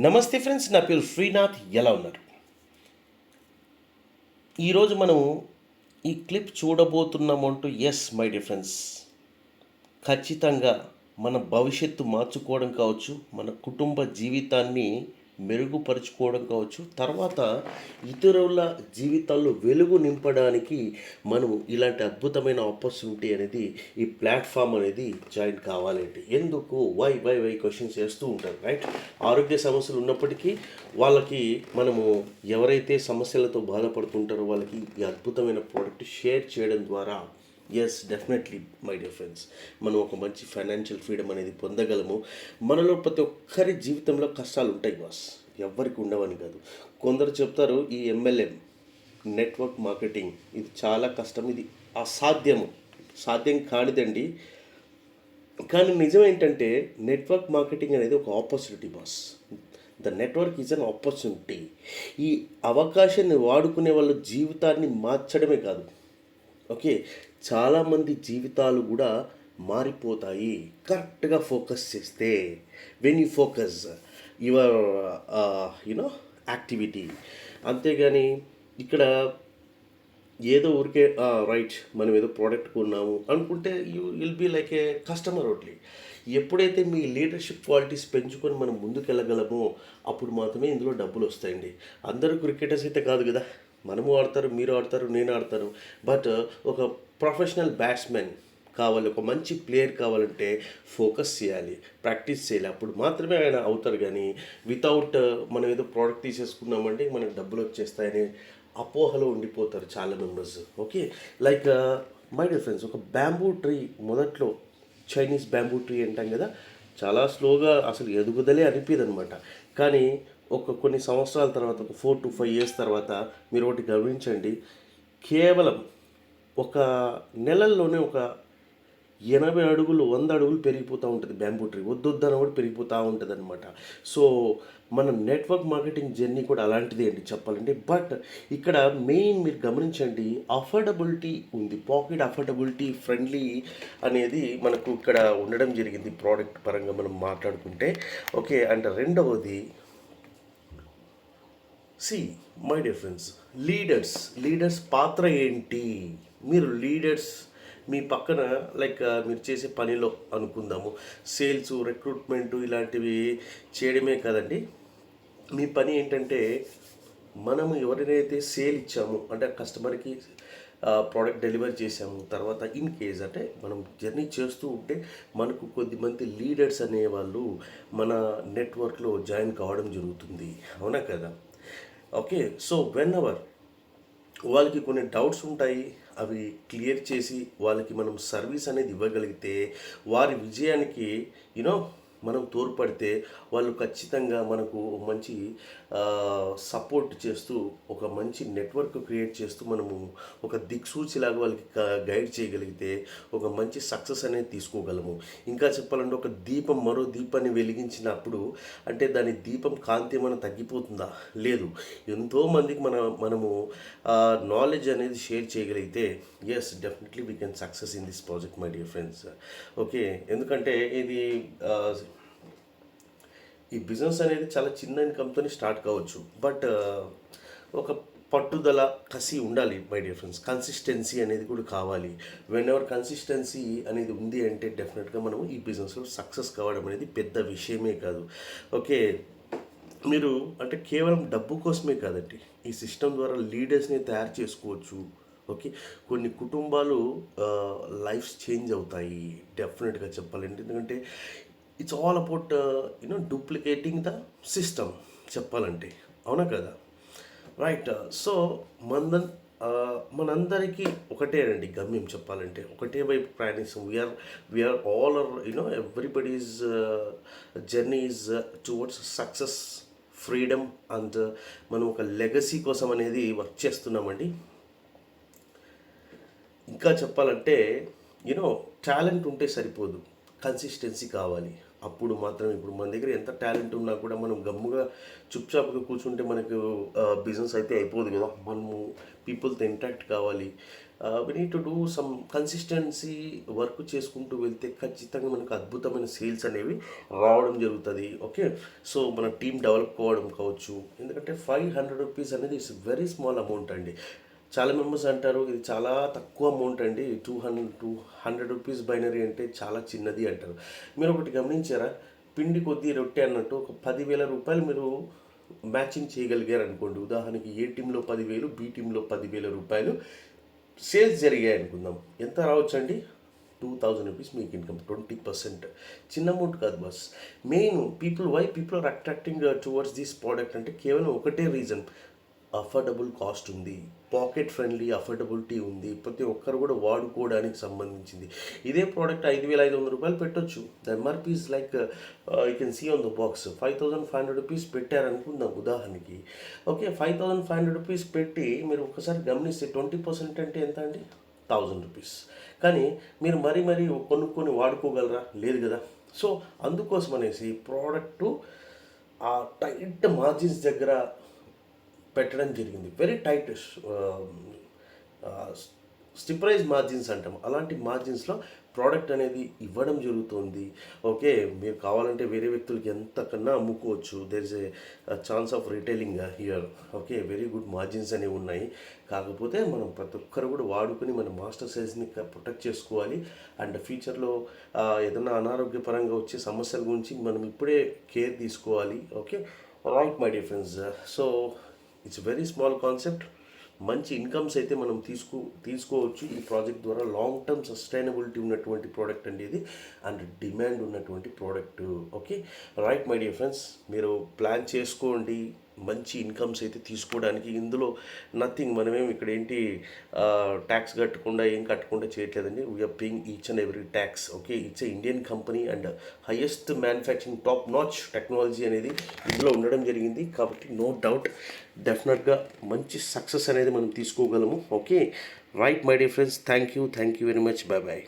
నమస్తే ఫ్రెండ్స్, నా పేరు శ్రీనాథ్. ఎలా ఉన్నారు? ఈరోజు మనం ఈ క్లిప్ చూడబోతున్నామంటూ ఎస్ మై డియర్ ఫ్రెండ్స్, ఖచ్చితంగా మన భవిష్యత్తు మార్చుకోవడం కావచ్చు, మన కుటుంబ జీవితాన్ని మెరుగుపరుచుకోవడం కావచ్చు, తర్వాత ఇతరుల జీవితాల్లో వెలుగు నింపడానికి మనం ఇలాంటి అద్భుతమైన ఆపర్చునిటీ అనేది, ఈ ప్లాట్ఫామ్ అనేది జాయిన్ కావాలండి. ఎందుకు వై క్వశ్చన్స్ చేస్తూ ఉంటారు, రైట్? ఆరోగ్య సమస్యలు ఉన్నప్పటికీ వాళ్ళకి మనము ఎవరైతే సమస్యలతో బాధపడుతుంటారో వాళ్ళకి ఈ అద్భుతమైన ప్రోడక్ట్ షేర్ చేయడం ద్వారా yes definitely my dear friends, మనం ఒక మంచి ఫైనాన్షియల్ ఫ్రీడమ్ అనేది పొందగలము. మనలో ప్రతి ఒక్కరి జీవితంలో కష్టాలు ఉంటాయి బాస్, ఎవ్వరికి ఉండవని కాదు. కొందరు చెప్తారు ఈ ఎంఎల్ఎం నెట్వర్క్ మార్కెటింగ్ ఇది చాలా కష్టం, ఇది అసాధ్యము, సాధ్యం కానిదండి. కానీ నిజం ఏంటంటే నెట్వర్క్ మార్కెటింగ్ అనేది ఒక opportunity boss. The network is an opportunity. ఈ అవకాశాన్ని వాడుకునే వాళ్ళ జీవితాన్ని మార్చడమే కాదు, ఓకే, చాలామంది జీవితాలు కూడా మారిపోతాయి కరెక్ట్గా ఫోకస్ చేస్తే. When you focus your you know activity. అంతేగాని ఇక్కడ ఏదో ఊరికే రైట్ మనం ఏదో ప్రోడక్ట్ కొన్నాము అనుకుంటే you will be like a customer only. ఎప్పుడైతే మీ లీడర్షిప్ క్వాలిటీస్ పెంచుకొని మనం ముందుకు వెళ్ళగలమో అప్పుడు మాత్రమే ఇందులో డబ్బులు వస్తాయండి. అందరూ క్రికెటర్స్ అయితే కాదు కదా, మనము ఆడతారు, మీరు ఆడతారు, నేను ఆడతాను. బట్ ఒక ప్రొఫెషనల్ బ్యాట్స్మెన్ కావాలి, ఒక మంచి ప్లేయర్ కావాలంటే ఫోకస్ చేయాలి, ప్రాక్టీస్ చేయాలి, అప్పుడు మాత్రమే ఆయన అవుతారు. కానీ వితౌట్ మనం ఏదో ప్రోడక్ట్ తీసేసుకున్నామంటే మనకు డబ్బులు వచ్చేస్తాయని అపోహలో ఉండిపోతారు చాలా members. Okay, like my dear friends, ఒక బ్యాంబూ ట్రీ మొదట్లో చైనీస్ బ్యాంబూ ట్రీ అంటాం కదా, చాలా స్లోగా అసలు ఎదుగుదలే అనిపించదు అనమాట. కానీ కొన్ని సంవత్సరాల తర్వాత, ఒక 4 to 5 years తర్వాత మీరు ఒకటి గమనించండి, కేవలం ఒక నెలల్లోనే ఒక 80 అడుగులు 100 అడుగులు పెరిగిపోతూ ఉంటుంది బ్యాంబూ ట్రీ, వద్దొద్దన కూడా పెరిగిపోతూ ఉంటుంది అనమాట. సో మన నెట్వర్క్ మార్కెటింగ్ జర్నీ కూడా అలాంటిదే అండి చెప్పాలంటే. బట్ ఇక్కడ మెయిన్ మీరు గమనించండి, అఫోర్డబిలిటీ ఉంది, పాకెట్ అఫోర్డబిలిటీ ఫ్రెండ్లీ అనేది మనకు ఇక్కడ ఉండడం జరిగింది ప్రోడక్ట్ పరంగా మనం మాట్లాడుకుంటే. ఓకే, అండ్ రెండవది see my dear friends, leaders పాత్ర ఏంటి? మీరు లీడర్స్ మీ పక్కన లైక్ మీరు చేసే పనిలో అనుకుందాము, సేల్స్, రిక్రూట్మెంటు ఇలాంటివి చేయడమే కదండి. మీ పని ఏంటంటే మనము ఎవరినైతే సేల్ ఇచ్చామో అంటే కస్టమర్కి ప్రోడక్ట్ డెలివరీ చేసాము, తర్వాత ఇన్ కేస్ అంటే మనం జర్నీ చేస్తూ ఉంటే మనకు కొద్దిమంది లీడర్స్ అనేవాళ్ళు మన నెట్వర్క్లో జాయిన్ కావడం జరుగుతుంది, అవునా కదా? ఓకే, సో వెన్ ఎవర్ వాళ్ళకి కొన్ని డౌట్స్ ఉంటాయి, అవి క్లియర్ చేసి వాళ్ళకి మనం సర్వీస్ అనేది ఇవ్వగలిగితే, వారి విజయానికి యూనో మనం తోడ్పడితే వాళ్ళు ఖచ్చితంగా మనకు మంచి సపోర్ట్ చేస్తూ, ఒక మంచి నెట్వర్క్ క్రియేట్ చేస్తూ మనము ఒక దిక్సూచిలాగా వాళ్ళకి గైడ్ చేయగలిగితే ఒక మంచి సక్సెస్ అనేది తీసుకోగలము. ఇంకా చెప్పాలంటే ఒక దీపం మరో దీపాన్ని వెలిగించినప్పుడు అంటే దాని దీపం కాంతి ఏమైనా తగ్గిపోతుందా? లేదు. ఎంతోమందికి మనము నాలెడ్జ్ అనేది షేర్ చేయగలిగితే yes definitely we can success in this project my dear friends. Okay, ఎందుకంటే ఇది ఈ బిజినెస్ అనేది చాలా చిన్న ఇన్కమ్తో స్టార్ట్ కావచ్చు. బట్ ఒక పట్టుదల, కసి ఉండాలి మై డియర్ ఫ్రెండ్స్. కన్సిస్టెన్సీ అనేది కూడా కావాలి. వెన్ ఎవర్ కన్సిస్టెన్సీ అనేది ఉంది అంటే డెఫినెట్గా మనం ఈ బిజినెస్లో సక్సెస్ కావడం అనేది పెద్ద విషయమే కాదు. ఓకే, మీరు అంటే కేవలం డబ్బు కోసమే కాదండి, ఈ సిస్టమ్ ద్వారా లీడర్స్ని తయారు చేసుకోవచ్చు. ఓకే, కొన్ని కుటుంబాలు లైఫ్స్ చేంజ్ అవుతాయి డెఫినెట్గా చెప్పాలంటే. ఎందుకంటే it's all about duplicating the system చెప్పాలంటే, అవునా కదా? రైట్. సో మనందరికీ ఒకటేనండి గమ్యం చెప్పాలంటే, ఒకటే వైపు ప్రయాణిస్తాం. We are all everybody's journey is towards success, freedom and మనం ఒక లెగసీ కోసం అనేది వర్క్ చేస్తున్నామండి. ఇంకా చెప్పాలంటే టాలెంట్ ఉంటే సరిపోదు, కన్సిస్టెన్సీ కావాలి. అప్పుడు మాత్రం, ఇప్పుడు మన దగ్గర ఎంత టాలెంట్ ఉన్నా కూడా మనం గమ్ముగా చుప్చాప్గా కూర్చుంటే మనకు బిజినెస్ అయితే అయిపోదు కదా. మనము పీపుల్తో ఇంటరాక్ట్ కావాలి, we need to do some consistency work చేసుకుంటూ వెళ్తే ఖచ్చితంగా మనకు అద్భుతమైన సేల్స్ అనేవి రావడం జరుగుతుంది. ఓకే, సో మన టీం డెవలప్ కావడం కావచ్చు. ఎందుకంటే ₹500 అనేది ఇట్స్ వెరీ స్మాల్ అమౌంట్ అండి. చాలా మెంబర్స్ అంటారు ఇది చాలా తక్కువ అమౌంట్ అండి, ₹200 బైనరీ అంటే చాలా చిన్నది అంటారు. మీరు ఒకటి గమనించారా, పిండి కొద్దీ రొట్టె అన్నట్టు ఒక ₹10,000 మీరు మ్యాచింగ్ చేయగలిగారు అనుకోండి. ఉదాహరణకి ఏ టీంలో 10,000, బి టీంలో ₹10,000 సేల్స్ జరిగాయి అనుకుందాం. ఎంత రావచ్చండి? ₹2,000 మీకు ఇన్కమ్, 20%. చిన్న అమౌంట్ కాదు boss. Main people are attracting towards this product అంటే కేవలం ఒకటే రీజన్, అఫోర్డబుల్ కాస్ట్ ఉంది, పాకెట్ ఫ్రెండ్లీ అఫోర్డబిలిటీ ఉంది, ప్రతి ఒక్కరు కూడా వాడుకోవడానికి సంబంధించింది. ఇదే ప్రోడక్ట్ ₹5,500 పెట్టొచ్చు. The MRP is like you can see on the box ₹5,500 పెట్టారనుకుందాం ఉదాహరణకి. ఓకే, ₹5,500 పెట్టి మీరు ఒకసారి గమనిస్తే 20% అంటే ఎంత అండి? ₹1,000. కానీ మీరు మరీ కొనుక్కొని వాడుకోగలరా? లేదు కదా. సో అందుకోసం అనేసి ప్రోడక్టు ఆ టైట్ మార్జిన్స్ దగ్గర పెట్టడం జరిగింది. వెరీ టైట్ స్టిప్రైజ్ మార్జిన్స్ అంటాం. అలాంటి మార్జిన్స్లో ప్రోడక్ట్ అనేది ఇవ్వడం జరుగుతుంది. ఓకే, మీరు కావాలంటే వేరే వ్యక్తులకి ఎంతకన్నా అమ్ముకోవచ్చు. There is a chance of retailing here. Okay, very good margins అనేవి ఉన్నాయి. కాకపోతే మనం ప్రతి ఒక్కరు కూడా వాడుకొని మన మాస్టర్ సేల్స్ని ప్రొటెక్ట్ చేసుకోవాలి. అండ్ ఫ్యూచర్లో ఏదైనా అనారోగ్యపరంగా వచ్చే సమస్యల గురించి మనం ఇప్పుడే కేర్ తీసుకోవాలి. Okay, right my dear friends. So it's very small concept. మంచి ఇన్కమ్స్ అయితే మనం తీసుకోవచ్చు ఈ ప్రాజెక్ట్ ద్వారా. లాంగ్ టర్మ్ సస్టైనబిలిటీ ఉన్నటువంటి ప్రోడక్ట్ అండి ఇది, అండ్ డిమాండ్ ఉన్నటువంటి product. Okay, right my dear friends, మీరు ప్లాన్ చేసుకోండి మంచి ఇన్కమ్స్ అయితే తీసుకోవడానికి. ఇందులో నథింగ్, మనమేమి ఇక్కడ ఏంటి ట్యాక్స్ ఏం కట్టకుండా చేయట్లేదండి. We are paying each and every tax. Okay, it's a Indian company and highest manufacturing top notch technology అనేది ఇందులో ఉండడం జరిగింది. కాబట్టి నో డౌట్ డెఫినెట్గా మంచి సక్సెస్ అనేది మనం తీసుకోగలము. Okay, right my dear friends, thank you very much. Bye bye.